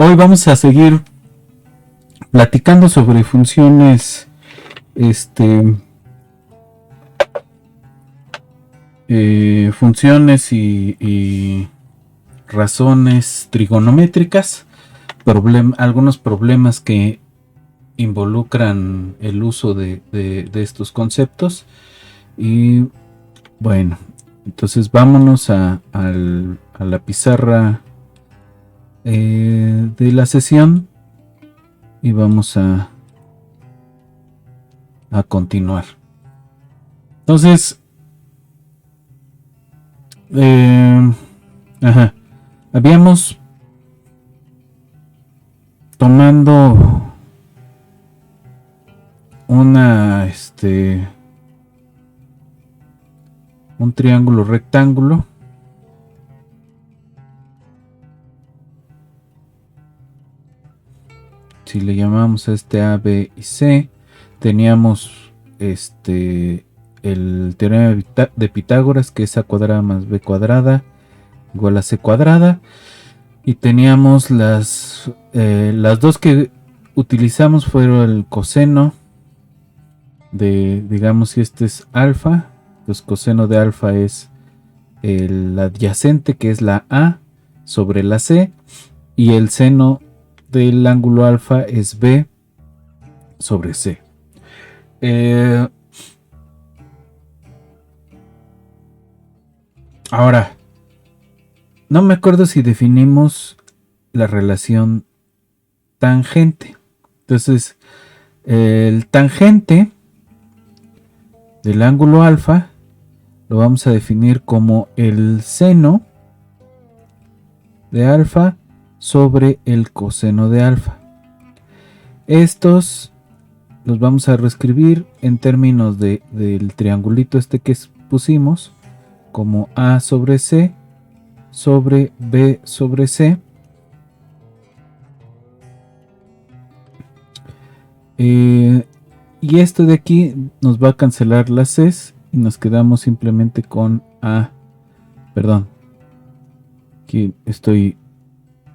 Hoy vamos a seguir platicando sobre funciones, funciones y razones trigonométricas, algunos problemas que involucran el uso de estos conceptos. Y bueno, entonces vámonos a la pizarra de la sesión y vamos a continuar. Entonces, habíamos tomando un triángulo rectángulo. Si le llamamos a A, B y C, teníamos el teorema de Pitágoras, que es A cuadrada más B cuadrada igual a C cuadrada, y teníamos las dos que utilizamos fueron el coseno de, digamos, si este es alfa, pues coseno de alfa es el adyacente, que es la A sobre la C, y el seno del ángulo alfa es B sobre C. Ahora, no me acuerdo si definimos la relación tangente. Entonces, el tangente del ángulo alfa lo vamos a definir como el seno de alfa sobre el coseno de alfa. Estos los vamos a reescribir en términos del triangulito que pusimos como A sobre C sobre B sobre C. Y esto de aquí nos va a cancelar las Cs y nos quedamos simplemente con A. Perdón, aquí estoy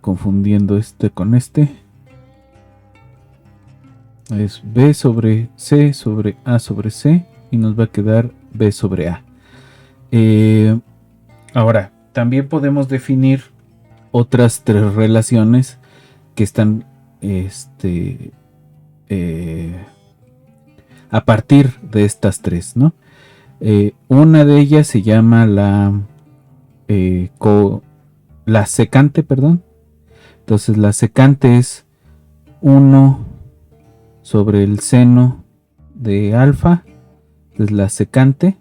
confundiendo con este. Es B sobre C sobre A sobre C y nos va a quedar B sobre A. Ahora, también podemos definir otras tres relaciones que están a partir de estas tres, ¿no? Una de ellas se llama la secante, perdón. Entonces la secante es 1 sobre el seno de alfa, es la secante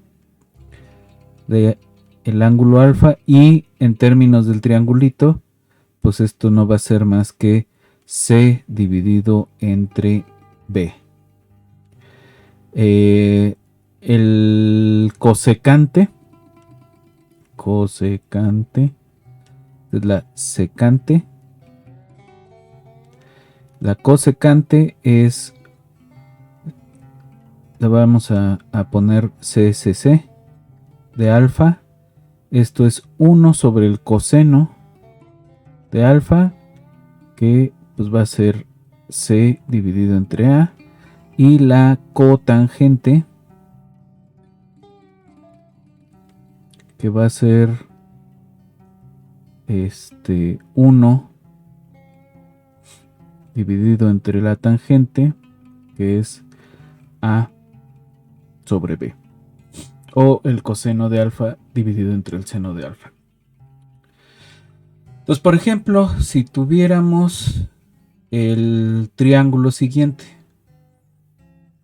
de el ángulo alfa, y en términos del triangulito, pues esto no va a ser más que C dividido entre B. El cosecante es la secante. La cosecante es, le vamos a poner CSC de alfa. Esto es 1 sobre el coseno de alfa, que pues va a ser C dividido entre A. Y la cotangente, que va a ser 1 dividido entre la tangente, que es A sobre B, o el coseno de alfa dividido entre el seno de alfa. Entonces, por ejemplo, si tuviéramos el triángulo siguiente,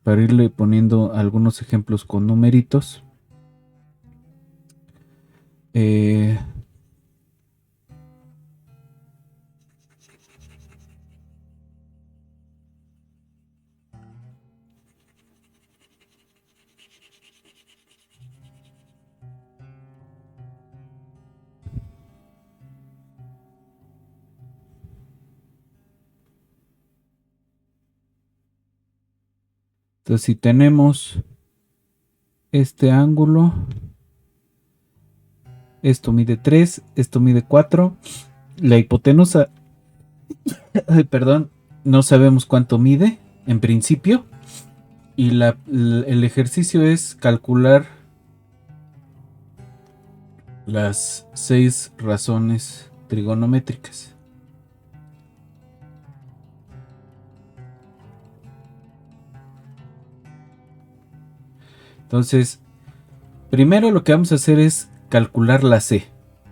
para irle poniendo algunos ejemplos con numeritos, entonces si tenemos este ángulo, esto mide 3, esto mide 4, la hipotenusa Ay, perdón, no sabemos cuánto mide en principio. Y el ejercicio es calcular las 6 razones trigonométricas. Entonces, primero lo que vamos a hacer es calcular la C,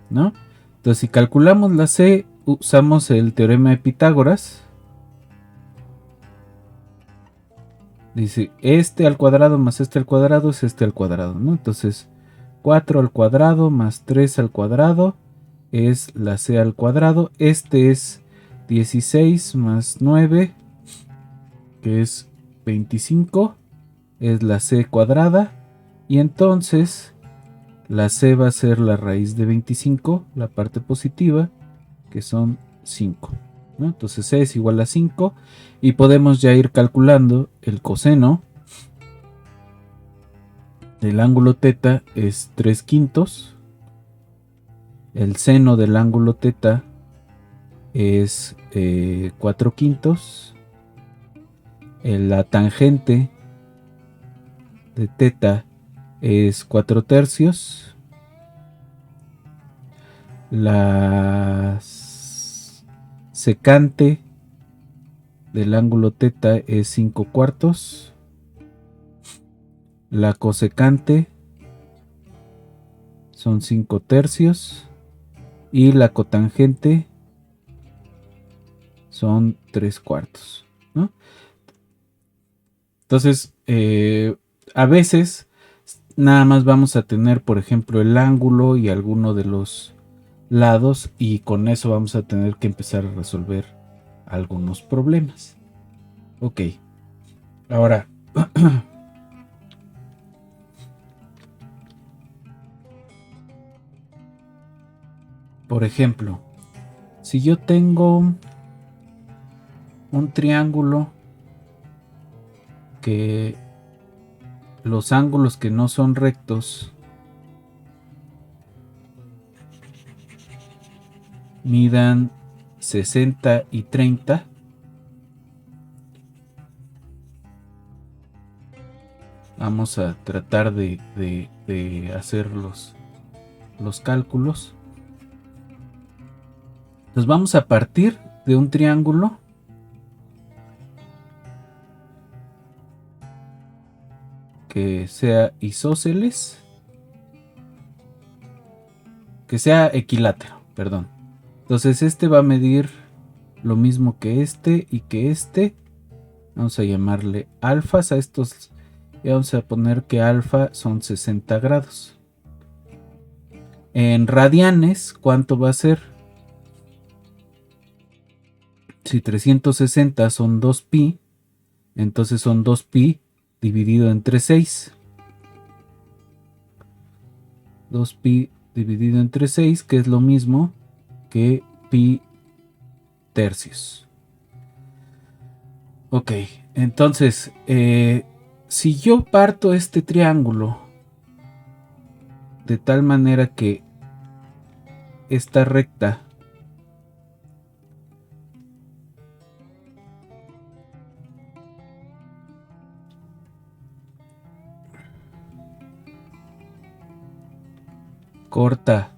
¿no? Entonces, si calculamos la C, usamos el teorema de Pitágoras. Dice, este al cuadrado más este al cuadrado es este al cuadrado, ¿no? Entonces, 4 al cuadrado más 3 al cuadrado es la C al cuadrado. Este es 16 más 9, que es 25, es la C cuadrada. Y entonces la C va a ser la raíz de 25, la parte positiva, que son 5, ¿no? Entonces C es igual a 5 y podemos ya ir calculando el coseno del ángulo θ es 3 quintos. El seno del ángulo θ es 4 quintos. La tangente de θ es 4 tercios. La secante del ángulo θ es 5 cuartos. La cosecante son 5 tercios. Y la cotangente son 3 cuartos, ¿no? Entonces, a veces nada más vamos a tener, por ejemplo, el ángulo y alguno de los lados, y con eso vamos a tener que empezar a resolver algunos problemas. Ok, ahora, por ejemplo, si yo tengo un triángulo que los ángulos que no son rectos midan 60 y 30, vamos a tratar de hacer los cálculos. Entonces vamos a partir de un triángulo que sea isósceles, que sea equilátero, perdón. Entonces este va a medir lo mismo que este y que este. Vamos a llamarle alfas a estos y vamos a poner que alfa son 60 grados. En radianes, ¿cuánto va a ser? Si 360 son 2pi, entonces son 2pi dividido entre 6. 2pi dividido entre 6, que es lo mismo que pi tercios. Ok, entonces, si yo parto este triángulo de tal manera que esta recta corta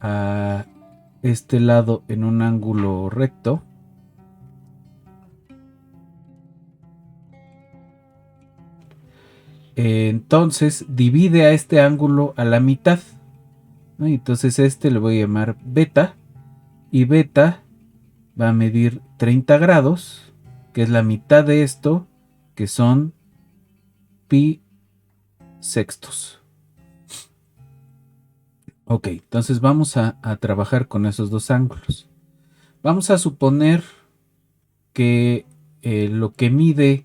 a este lado en un ángulo recto, entonces divide a este ángulo a la mitad, ¿no? Entonces este le voy a llamar beta, y beta va a medir 30 grados, que es la mitad de esto, que son pi sextos. Ok, entonces vamos a trabajar con esos dos ángulos. Vamos a suponer que lo que mide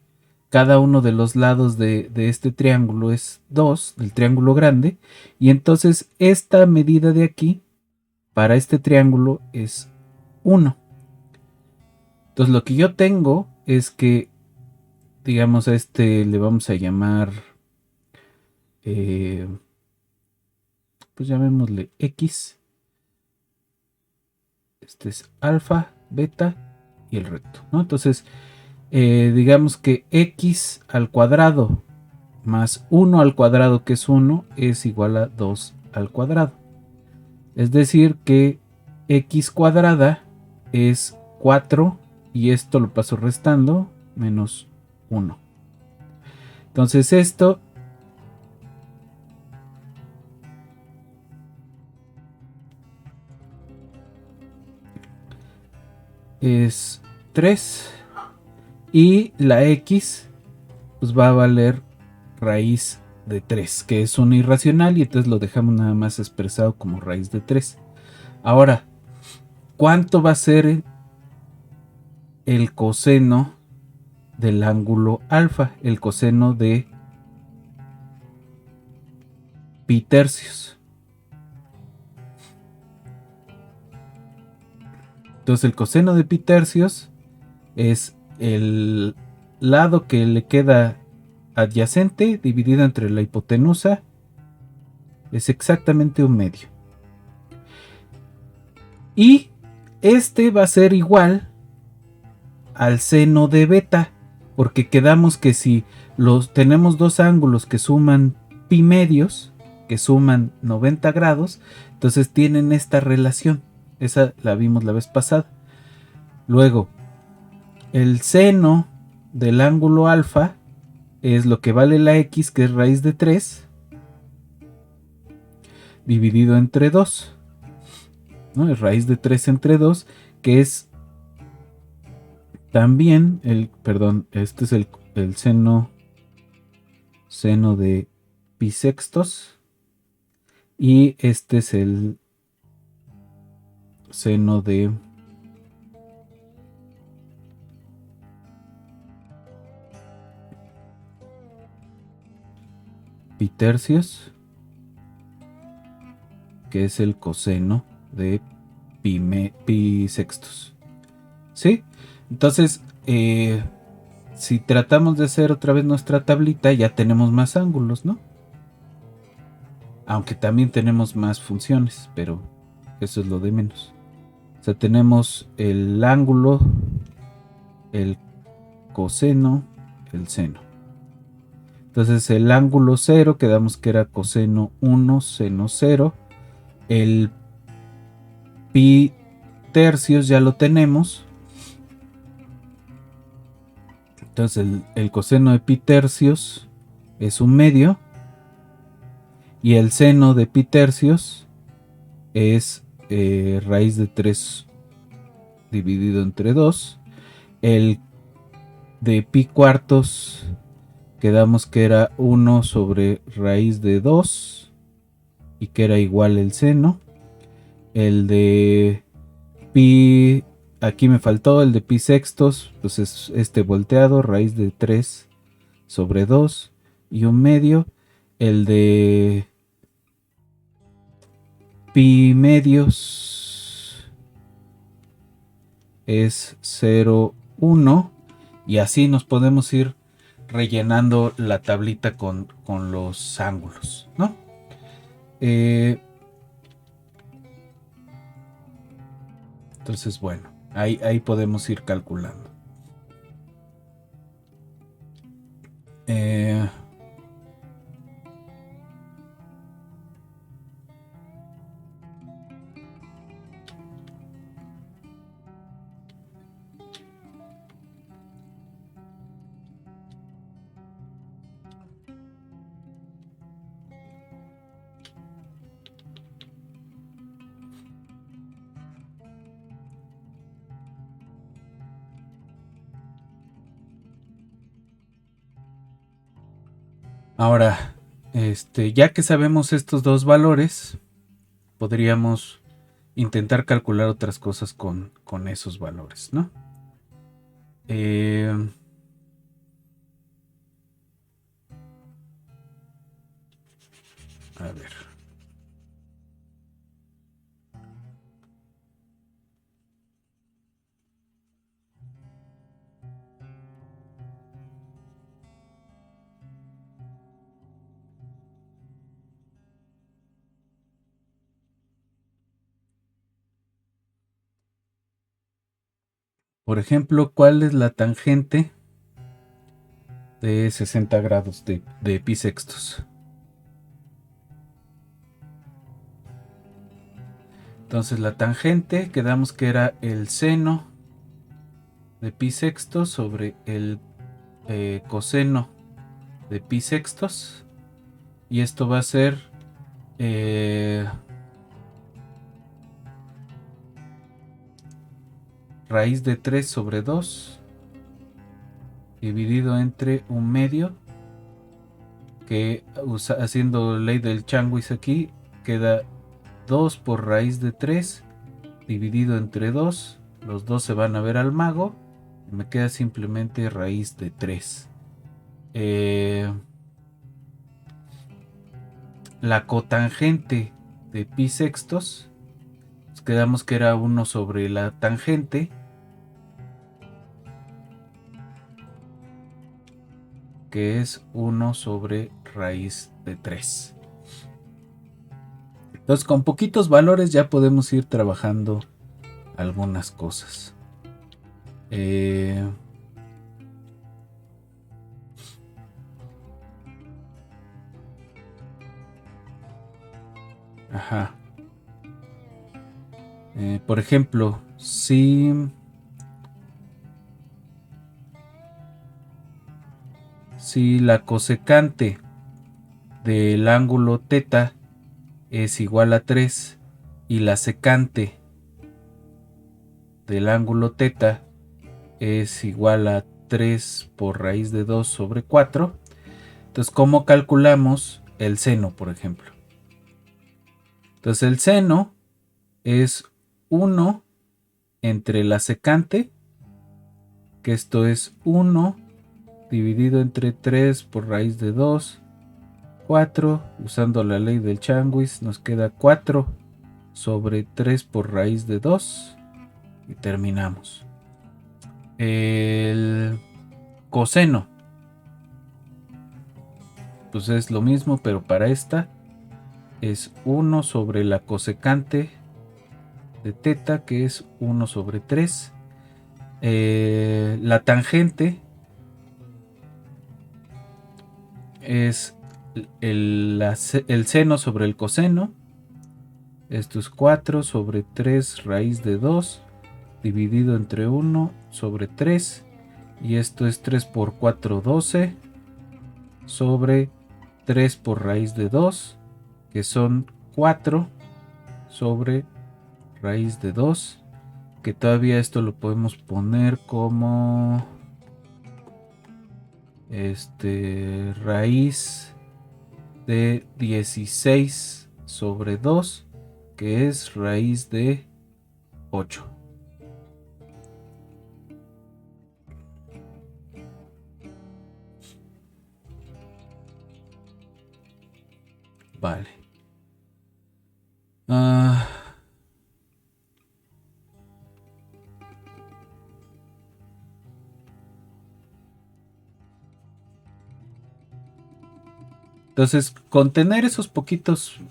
cada uno de los lados de este triángulo es 2, del triángulo grande, y entonces esta medida de aquí para este triángulo es 1. Entonces lo que yo tengo es que, digamos, a este le vamos a llamar, pues llamémosle X. Este es alfa, beta, y el recto, ¿no? Entonces, digamos que x al cuadrado más 1 al cuadrado, que es 1, es igual a 2 al cuadrado. Es decir que x cuadrada es 4 y esto lo paso restando, menos 1. Entonces esto es 3 y la x pues va a valer raíz de 3, que es una irracional, y entonces lo dejamos nada más expresado como raíz de 3. Ahora, ¿cuánto va a ser el coseno del ángulo alfa? El coseno de pi tercios. Entonces el coseno de pi tercios es el lado que le queda adyacente dividido entre la hipotenusa, es exactamente un medio. Y este va a ser igual al seno de beta, porque quedamos que si tenemos dos ángulos que suman pi medios, que suman 90 grados, entonces tienen esta relación. Esa la vimos la vez pasada. Luego, el seno del ángulo alfa es lo que vale la x, que es raíz de 3, dividido entre 2. ¿No? Es raíz de 3 entre 2, que es también este es el seno de pi sextos, y este es el seno de pi tercios, que es el coseno de pi sextos. ¿Sí? Entonces, si tratamos de hacer otra vez nuestra tablita, ya tenemos más ángulos, ¿no? Aunque también tenemos más funciones, pero eso es lo de menos. O sea, tenemos el ángulo, el coseno, el seno. Entonces el ángulo 0, quedamos que era coseno 1, seno 0. El pi tercios ya lo tenemos. Entonces el coseno de pi tercios es un medio. Y el seno de pi tercios es raíz de 3 dividido entre 2. El de pi cuartos quedamos que era 1 sobre raíz de 2 y que era igual el seno. El de pi, aquí me faltó el de pi sextos, pues es este volteado, raíz de 3 sobre 2 y un medio. El de pi medios es 0,1, y así nos podemos ir rellenando la tablita con los ángulos, ¿no? Entonces, bueno, ahí podemos ir calculando. Eh, Ahora, ya que sabemos estos dos valores, podríamos intentar calcular otras cosas con esos valores, ¿no? A ver. Por ejemplo, ¿cuál es la tangente de 60 grados de pi sextos? Entonces la tangente quedamos que era el seno de pi sextos sobre el coseno de pi sextos. Y esto va a ser raíz de 3 sobre 2 dividido entre un medio, que haciendo ley del Changwis aquí queda 2 por raíz de 3 dividido entre 2. Los dos se van a ver al mago. Me queda simplemente raíz de 3. La cotangente de pi sextos, pues quedamos que era 1 sobre la tangente, que es 1 sobre raíz de 3. Entonces con poquitos valores ya podemos ir trabajando algunas cosas. Ajá. Por ejemplo, si la cosecante del ángulo θ es igual a 3 y la secante del ángulo θ es igual a 3 por raíz de 2 sobre 4, entonces ¿cómo calculamos el seno, por ejemplo? Entonces el seno es 1 entre la secante, que esto es 1 dividido entre 3 por raíz de 2, 4, usando la ley del Changwis nos queda 4 sobre 3 por raíz de 2 y terminamos. El coseno, pues es lo mismo, pero para esta es 1 sobre la cosecante de θ, que es 1 sobre 3. La tangente es el seno sobre el coseno. Esto es 4 sobre 3 raíz de 2 dividido entre 1 sobre 3. Y esto es 3 por 4, 12 sobre 3 por raíz de 2, que son 4 sobre raíz de 2, que todavía esto lo podemos poner como raíz de 16 sobre 2, que es raíz de 8. Vale. Entonces, con tener esos poquitos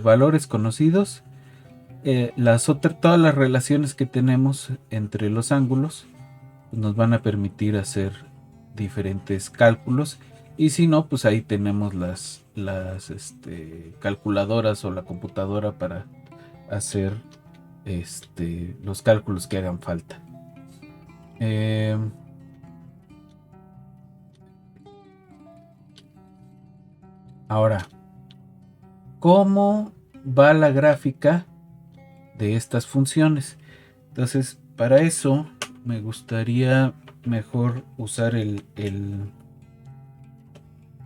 valores conocidos, todas las relaciones que tenemos entre los ángulos nos van a permitir hacer diferentes cálculos. Y si no, pues ahí tenemos las calculadoras o la computadora para hacer los cálculos que hagan falta. Ahora, ¿cómo va la gráfica de estas funciones? Entonces, para eso me gustaría mejor usar el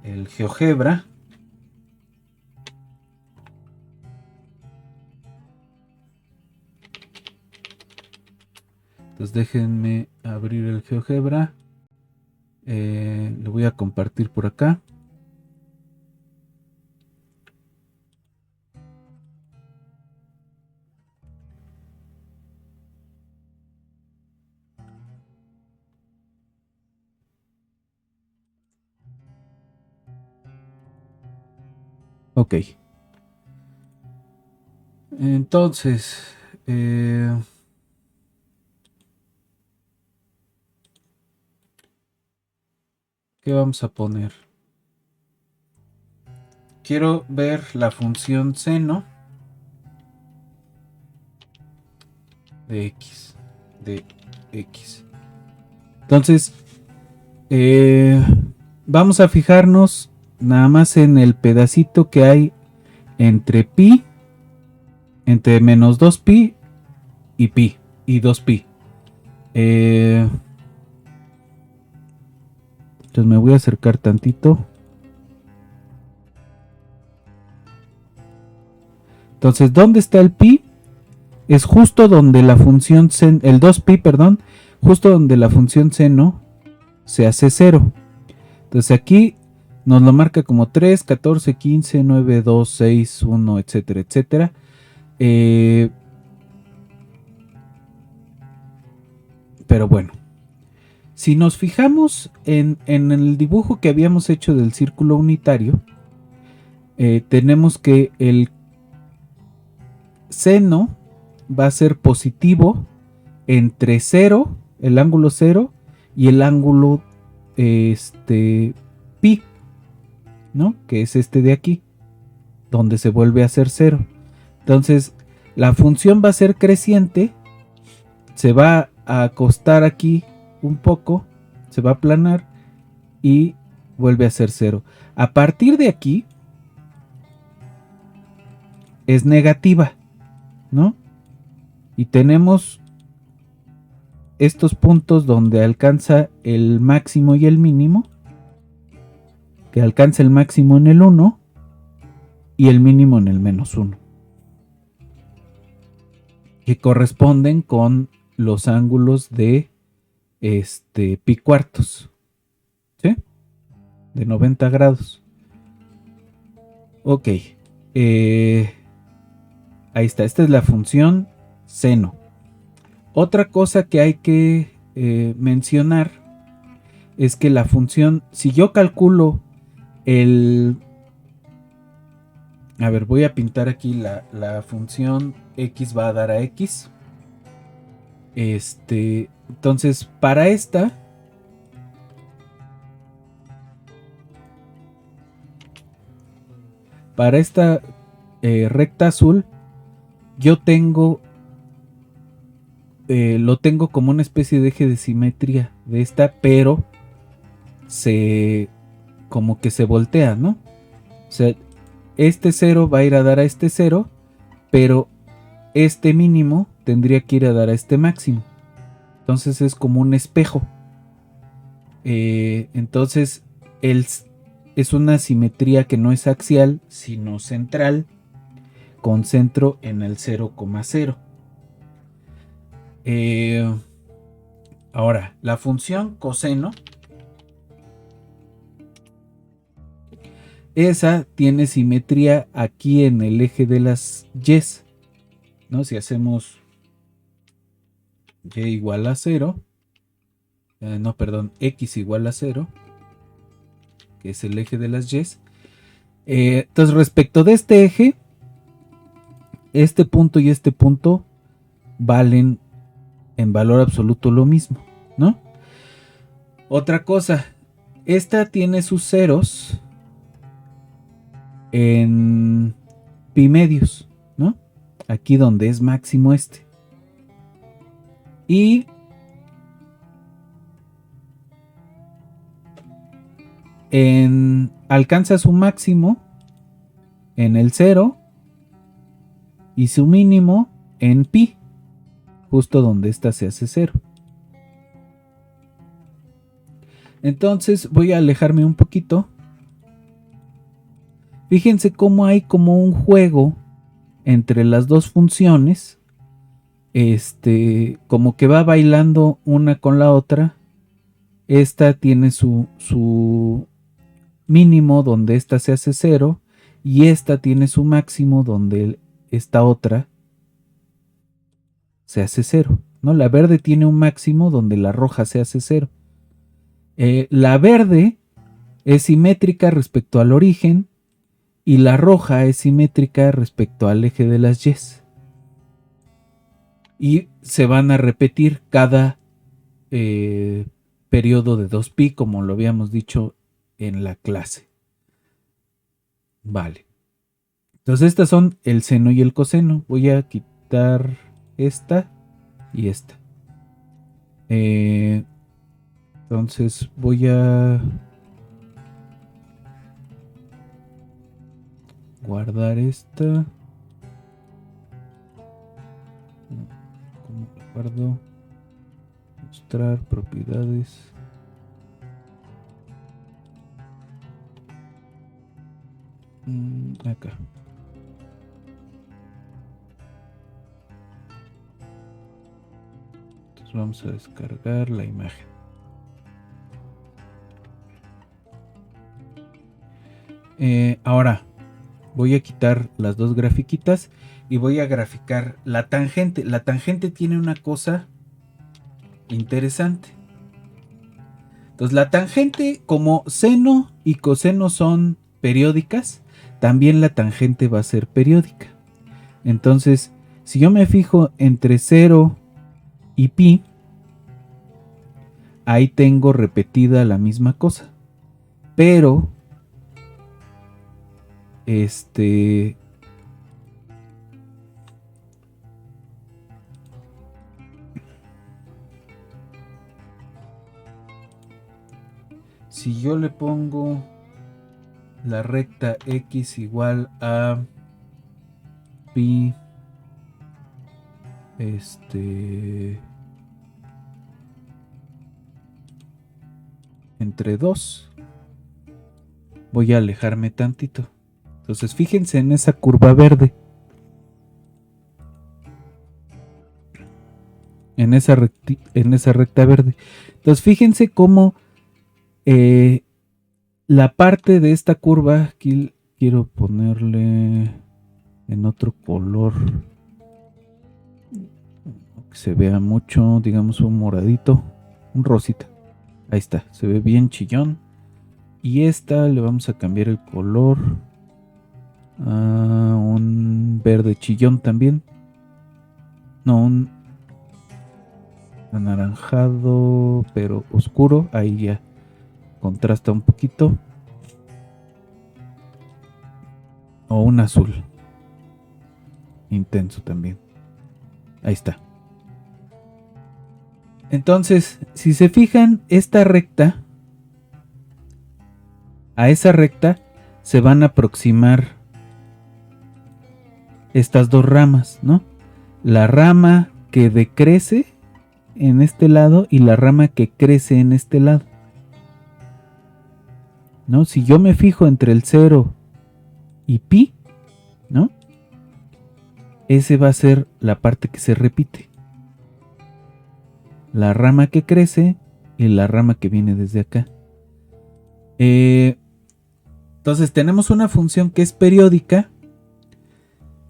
GeoGebra. Entonces déjenme abrir el GeoGebra. Lo voy a compartir por acá. Ok. Entonces, ¿Qué vamos a poner? Quiero ver la función seno de x. De x. Entonces, vamos a fijarnos nada más en el pedacito que hay entre pi, entre menos 2pi y pi, y 2pi. Entonces me voy a acercar tantito. Entonces, ¿dónde está el pi? Es justo donde la función seno, el 2pi, perdón, justo donde la función seno se hace 0. Entonces aquí nos lo marca como 3, 14, 15, 9, 2, 6, 1, etcétera, etcétera. Pero bueno, si nos fijamos en el dibujo que habíamos hecho del círculo unitario, tenemos que el seno va a ser positivo entre 0, el ángulo 0, y el ángulo pi, ¿no? Que es este de aquí, donde se vuelve a hacer 0. Entonces, la función va a ser creciente, se va a acostar aquí un poco, se va a aplanar y vuelve a ser 0. A partir de aquí es negativa, ¿no? Y tenemos estos puntos donde alcanza el máximo y el mínimo, que alcanza el máximo en el 1 y el mínimo en el menos 1, que corresponden con los ángulos de pi cuartos, ¿sí? De 90 grados. Ok, ahí está, esta es la función seno. Otra cosa que hay que mencionar es que la función, si yo calculo a ver, voy a pintar aquí la función x va a dar a x. Entonces, para esta recta azul, yo tengo lo tengo como una especie de eje de simetría de esta, pero como que se voltea, ¿no? O sea, este 0 va a ir a dar a este 0, pero este mínimo tendría que ir a dar a este máximo. Entonces es como un espejo. Entonces es una simetría que no es axial, sino central, con centro en el 0,0. Ahora, la función coseno, esa tiene simetría aquí en el eje de las y's, ¿no? Si hacemos y igual a 0, no, perdón, x igual a 0, que es el eje de las y's. Entonces, respecto de este eje, este punto y este punto valen en valor absoluto lo mismo, ¿no? Otra cosa, esta tiene sus ceros en pi medios, ¿no? Aquí donde es máximo este. Y alcanza su máximo en el 0 y su mínimo en pi, justo donde esta se hace 0. Entonces voy a alejarme un poquito. Fíjense cómo hay como un juego entre las dos funciones, como que va bailando una con la otra. Esta tiene su mínimo donde esta se hace 0 y esta tiene su máximo donde esta otra se hace 0, ¿no? La verde tiene un máximo donde la roja se hace 0. La verde es simétrica respecto al origen y la roja es simétrica respecto al eje de las y's. Y se van a repetir cada periodo de 2pi, como lo habíamos dicho en la clase. Vale. Entonces estas son el seno y el coseno. Voy a quitar esta y esta. Entonces voy a guardar esta. ¿Cómo lo guardo? Mostrar propiedades. Acá. Entonces vamos a descargar la imagen. Ahora voy a quitar las dos grafiquitas y voy a graficar la tangente. La tangente tiene una cosa interesante. Entonces la tangente, como seno y coseno son periódicas, también la tangente va a ser periódica. Entonces, si yo me fijo entre 0 y pi, ahí tengo repetida la misma cosa. Pero, si yo le pongo la recta x igual a pi entre 2, voy a alejarme tantito. Entonces fíjense en esa curva verde, en esa recta verde. Entonces fíjense cómo la parte de esta curva, aquí quiero ponerle en otro color que se vea mucho, digamos un moradito, un rosita. Ahí está, se ve bien chillón. Y esta le vamos a cambiar el color a un verde chillón también. No, un anaranjado, pero oscuro. Ahí ya contrasta un poquito. O un azul intenso también. Ahí está. Entonces, si se fijan, esta recta, a esa recta se van a aproximar estas dos ramas, ¿no? La rama que decrece en este lado y la rama que crece en este lado, ¿no? Si yo me fijo entre el 0 y pi, ¿no? Ese va a ser la parte que se repite. La rama que crece y la rama que viene desde acá. Entonces tenemos una función que es periódica,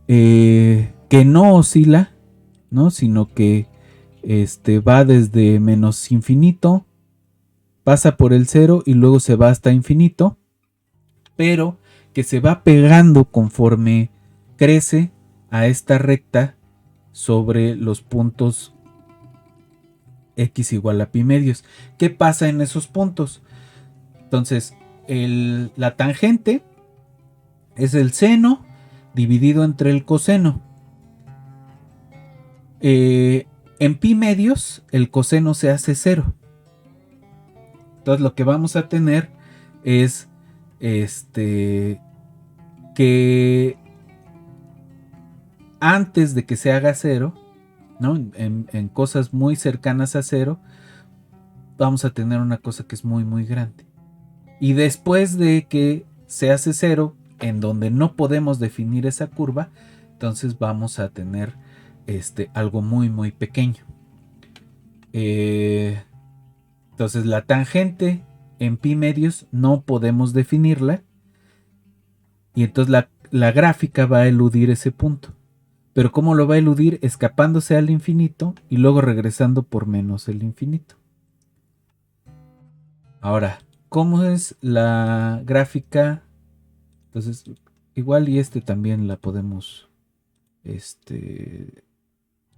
que no oscila, ¿no? Sino que va desde menos infinito, pasa por el 0 y luego se va hasta infinito, pero que se va pegando conforme crece a esta recta sobre los puntos x igual a pi medios. ¿Qué pasa en esos puntos? Entonces, la tangente es el seno dividido entre el coseno. En pi medios, el coseno se hace 0. Entonces, lo que vamos a tener es que antes de que se haga 0, ¿no? En cosas muy cercanas a 0, vamos a tener una cosa que es muy, muy grande. Y después de que se hace 0, en donde no podemos definir esa curva, entonces vamos a tener algo muy, muy pequeño. Entonces la tangente en pi medios no podemos definirla. Y entonces la gráfica va a eludir ese punto. Pero ¿cómo lo va a eludir? Escapándose al infinito y luego regresando por menos el infinito. Ahora, ¿cómo es la gráfica? Entonces, igual y también la podemos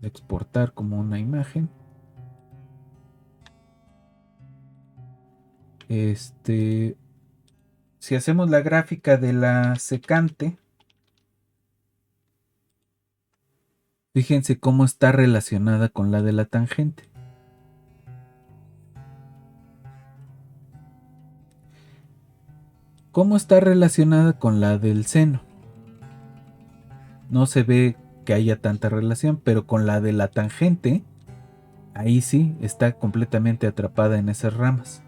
exportar como una imagen. Si hacemos la gráfica de la secante, fíjense cómo está relacionada con la de la tangente. ¿Cómo está relacionada con la del seno? No se ve que haya tanta relación, pero con la de la tangente, ahí sí está completamente atrapada en esas ramas.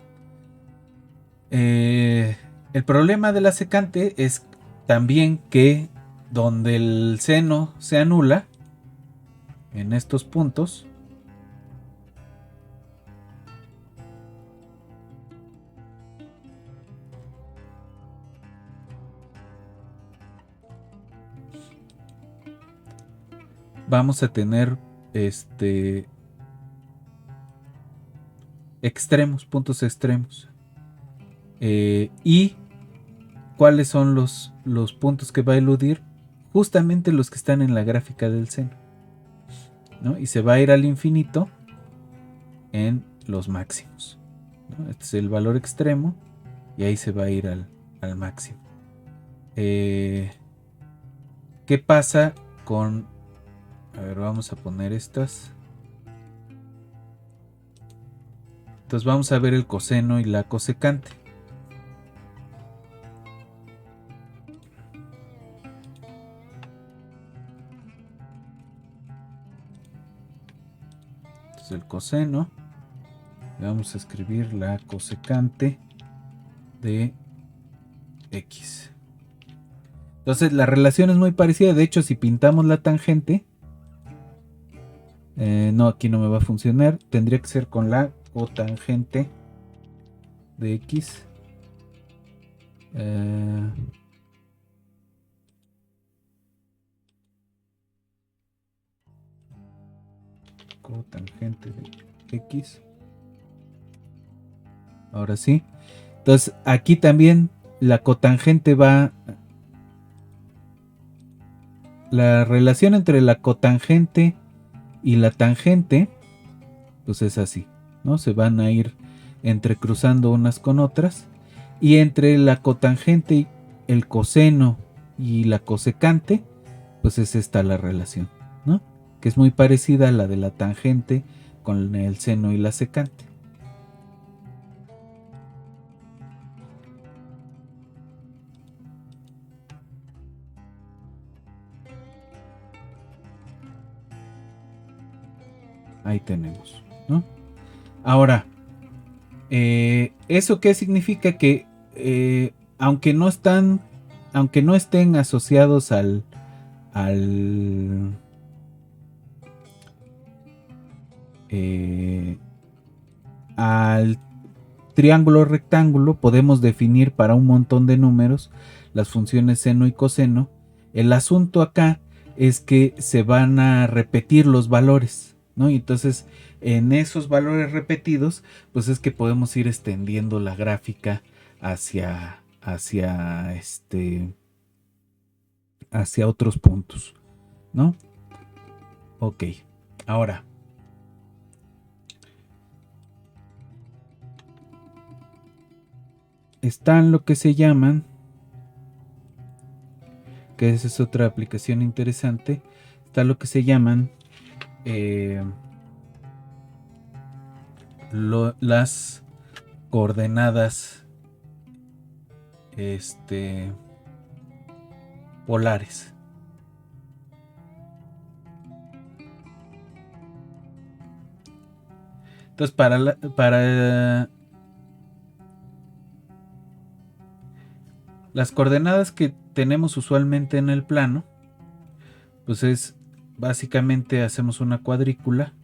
El problema de la secante es también que donde el seno se anula, en estos puntos, vamos a tener puntos extremos. ¿Y cuáles son los puntos que va a eludir? Justamente los que están en la gráfica del seno, ¿no? Y se va a ir al infinito en los máximos, ¿no? Este es el valor extremo y ahí se va a ir al máximo. ¿Qué pasa con... A ver, vamos a poner estas. Entonces vamos a ver el coseno y la cosecante. Entonces el coseno, vamos a escribir la cosecante de x. Entonces la relación es muy parecida. De hecho, si pintamos la tangente, no, aquí no me va a funcionar. Tendría que ser con la cotangente de x. Cotangente de x. Ahora sí. Entonces aquí también la cotangente va... La relación entre la cotangente y la tangente, pues es así, ¿no? Se van a ir entrecruzando unas con otras. Y entre la cotangente, el coseno y la cosecante, pues es esta la relación, ¿no? Que es muy parecida a la de la tangente con el seno y la secante. Ahí tenemos, ¿no? Ahora, ¿eso qué significa? Que aunque no estén asociados al triángulo rectángulo, podemos definir para un montón de números las funciones seno y coseno. El asunto acá es que se van a repetir los valores, ¿no? Y entonces en esos valores repetidos, pues es que podemos ir extendiendo la gráfica hacia otros puntos, ¿no? Ok, ahora están lo que se llaman, que esa es otra aplicación interesante, está lo que se llaman las coordenadas polares. Entonces para las coordenadas que tenemos usualmente en el plano, pues es básicamente hacemos una cuadrícula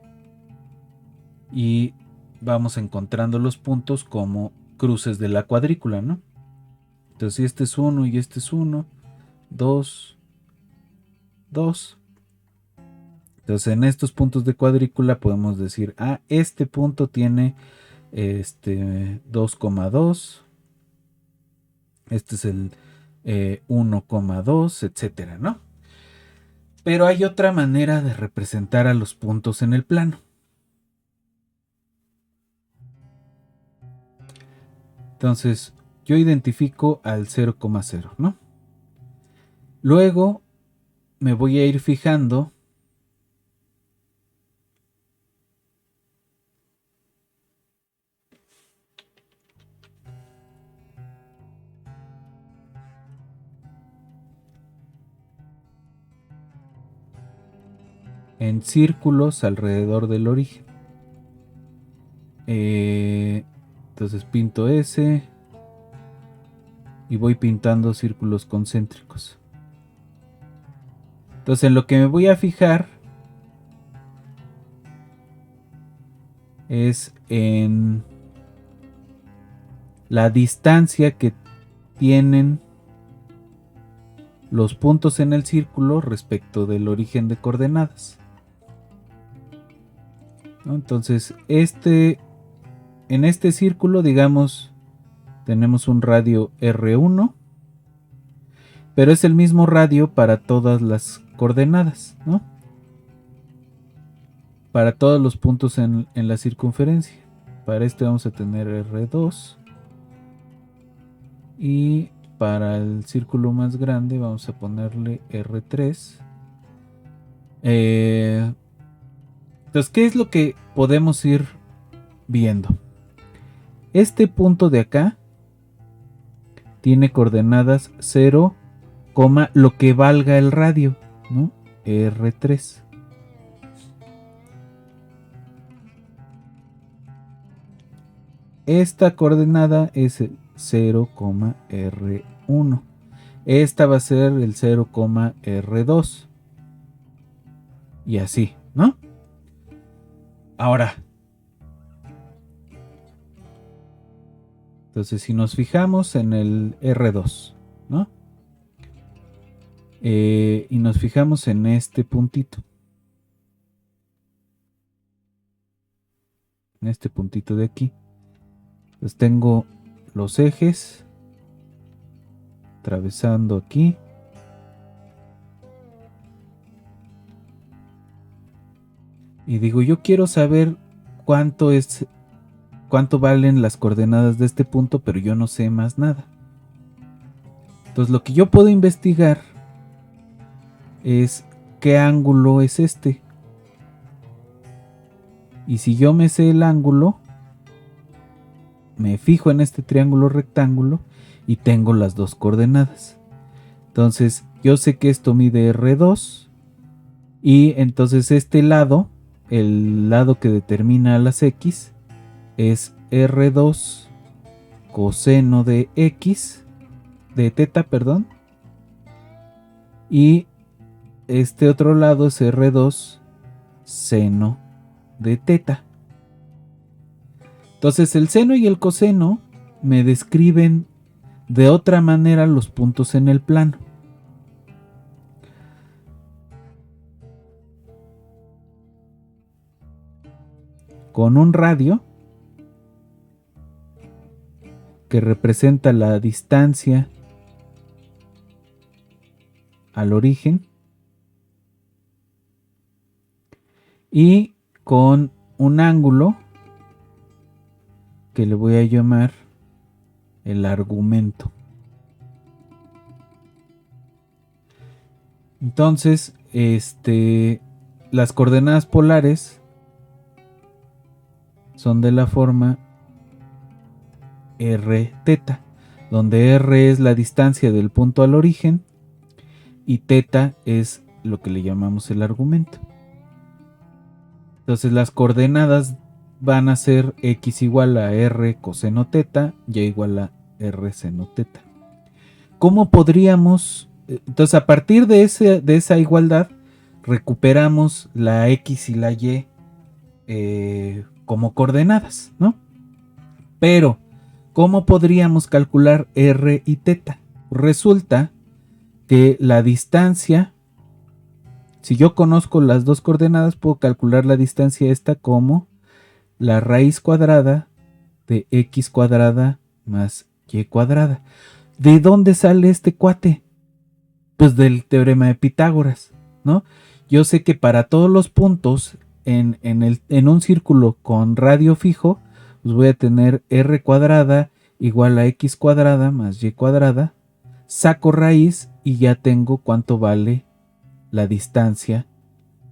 y vamos encontrando los puntos como cruces de la cuadrícula, ¿no? Entonces si este es 1 y este es 1, 2, 2. Entonces en estos puntos de cuadrícula podemos decir, este punto tiene 2,2, este es el 1,2, etcétera, ¿no? Pero hay otra manera de representar a los puntos en el plano. Entonces yo identifico al 0,0, ¿no? Luego me voy a ir fijando en círculos alrededor del origen. Entonces pinto ese y voy pintando círculos concéntricos. Entonces en lo que me voy a fijar es en la distancia que tienen los puntos en el círculo respecto del origen de coordenadas, ¿no? Entonces en este círculo, digamos, tenemos un radio R1, pero es el mismo radio para todas las coordenadas, ¿no? Para todos los puntos en la circunferencia. Para este vamos a tener R2. Y para el círculo más grande vamos a ponerle R3. Entonces, ¿qué es lo que podemos ir viendo? Este punto de acá tiene coordenadas 0, lo que valga el radio, ¿no? R3. Esta coordenada es el 0,R1. Esta va a ser el 0,R2. Y así, ¿no? Ahora, entonces si nos fijamos en el R2, ¿no? Y nos fijamos en este puntito. En este puntito de aquí. Pues tengo los ejes atravesando aquí. Y digo, yo quiero saber cuánto valen las coordenadas de este punto, pero yo no sé más nada. Entonces lo que yo puedo investigar es qué ángulo es este. Y si yo me sé el ángulo, me fijo en este triángulo rectángulo y tengo las dos coordenadas. Entonces yo sé que esto mide R2 y entonces este lado, el lado que determina las X, es R2 coseno de X, de teta, perdón. Y este otro lado es R2 seno de teta. Entonces el seno y el coseno me describen de otra manera los puntos en el plano. Con un radio que representa la distancia al origen y con un ángulo que le voy a llamar el argumento. Entonces, las coordenadas polares son de la forma r teta, donde r es la distancia del punto al origen y teta es lo que le llamamos el argumento. Entonces las coordenadas van a ser x igual a r coseno teta, y igual a r seno teta. ¿Cómo podríamos? Entonces a partir de esa igualdad recuperamos la x y la y como coordenadas, ¿no? Pero ¿cómo podríamos calcular r y teta? Resulta que la distancia, si yo conozco las dos coordenadas, puedo calcular la distancia esta como la raíz cuadrada de x cuadrada más y cuadrada. ¿De dónde sale este cuate? Pues del teorema de Pitágoras, ¿no? Yo sé que para todos los puntos en un círculo con radio fijo, pues voy a tener r cuadrada igual a x cuadrada más y cuadrada, saco raíz y ya tengo cuánto vale la distancia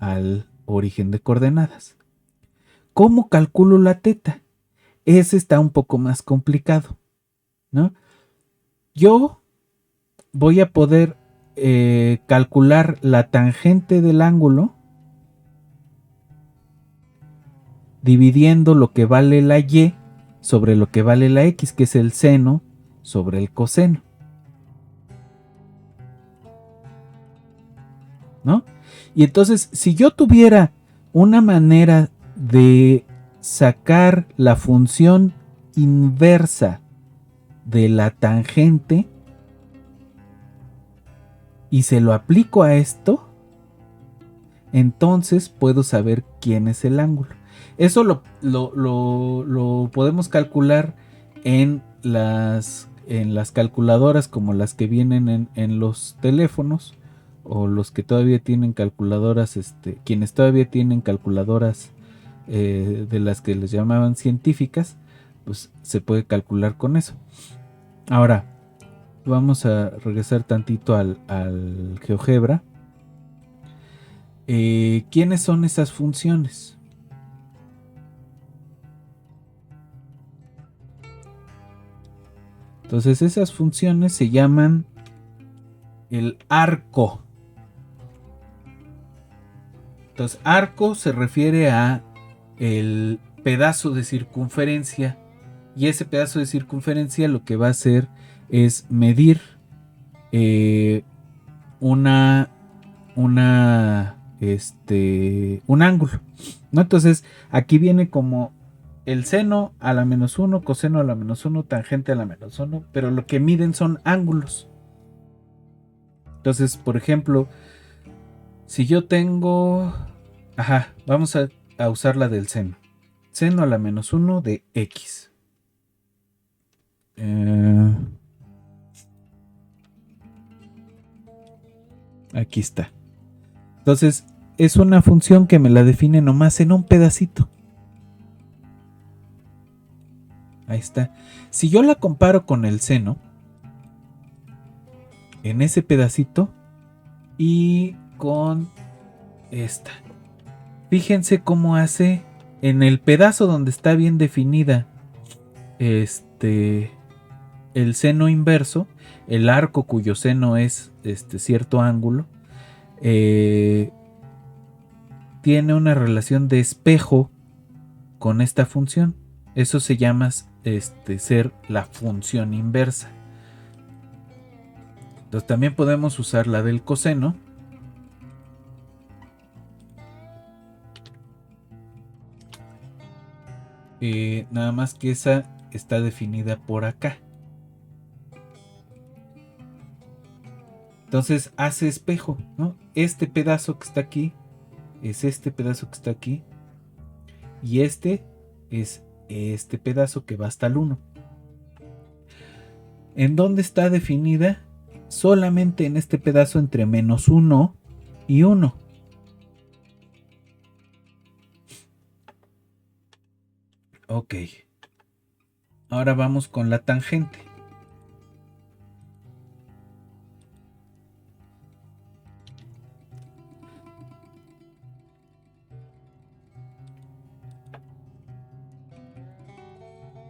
al origen de coordenadas. ¿Cómo calculo la teta? Ese está un poco más complicado, ¿no? Yo voy a poder calcular la tangente del ángulo dividiendo lo que vale la y sobre lo que vale la x, que es el seno sobre el coseno, ¿no? Y entonces, si yo tuviera una manera de sacar la función inversa de la tangente y se lo aplico a esto, entonces puedo saber quién es el ángulo. Eso lo podemos calcular en las calculadoras como las que vienen en los teléfonos o los que todavía tienen calculadoras, quienes todavía tienen calculadoras de las que les llamaban científicas, pues se puede calcular con eso. Ahora, vamos a regresar tantito al GeoGebra. ¿Quiénes son esas funciones? Entonces esas funciones se llaman el arco. Entonces arco se refiere a el pedazo de circunferencia y ese pedazo de circunferencia lo que va a hacer es medir una un ángulo, ¿no? Entonces aquí viene como el seno a la menos 1, coseno a la menos 1, tangente a la menos 1, pero lo que miden son ángulos. Entonces, por ejemplo, si yo tengo, vamos a usar la del seno. Seno a la menos 1 de x. Aquí está. Entonces, es una función que me la define nomás en un pedacito. Ahí está. Si yo la comparo con el seno, en ese pedacito y con esta. Fíjense cómo hace en el pedazo donde está bien definida el seno inverso, el arco cuyo seno es cierto ángulo, tiene una relación de espejo con esta función. Eso se llama ser la función inversa. Entonces también podemos usar la del coseno. Nada más que esa está definida por acá. Entonces hace espejo, ¿no? Este pedazo que está aquí es este pedazo que está aquí. Y este es este pedazo que va hasta el 1. ¿En dónde está definida? Solamente en este pedazo entre menos 1 y 1. Ok. Ahora vamos con la tangente.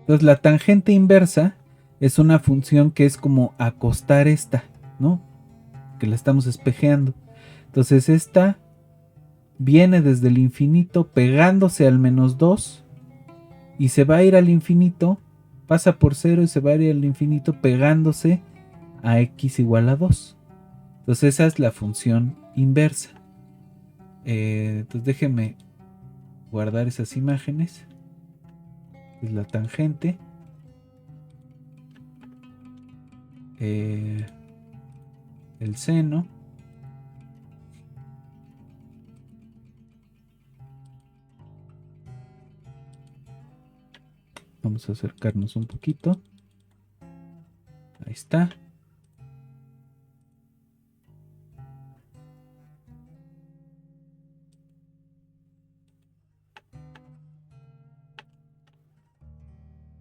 Entonces la tangente inversa es una función que es como acostar esta, ¿no? Que la estamos espejeando. Entonces esta viene desde el infinito pegándose al menos 2 y se va a ir al infinito, pasa por 0 y se va a ir al infinito pegándose a x igual a 2. Entonces esa es la función inversa. Entonces déjenme guardar esas imágenes. Es la tangente. El seno. Vamos a acercarnos un poquito. Ahí está.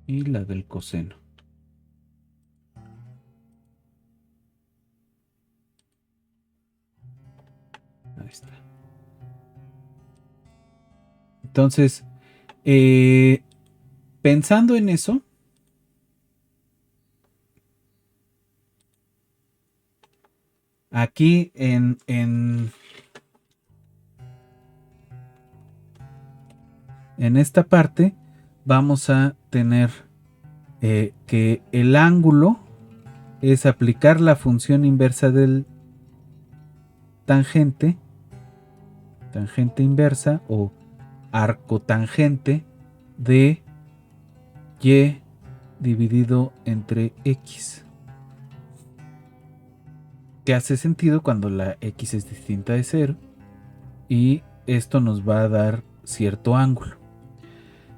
Y la del coseno. Ahí está. Entonces, pensando en eso, aquí en esta parte vamos a tener que el ángulo es aplicar la función inversa del tangente inversa o arcotangente de y dividido entre x, que hace sentido cuando la x es distinta de 0 y esto nos va a dar cierto ángulo,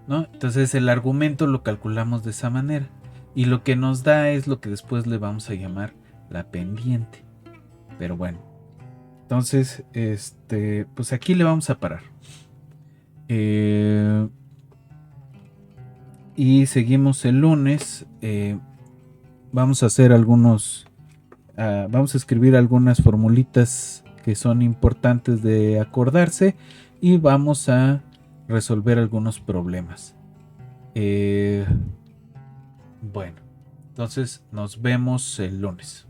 ¿no? Entonces el argumento lo calculamos de esa manera y lo que nos da es lo que después le vamos a llamar la pendiente. Pero bueno, entonces pues aquí le vamos a parar y seguimos el lunes. Vamos a hacer vamos a escribir algunas formulitas que son importantes de acordarse y vamos a resolver algunos problemas. Bueno, entonces nos vemos el lunes.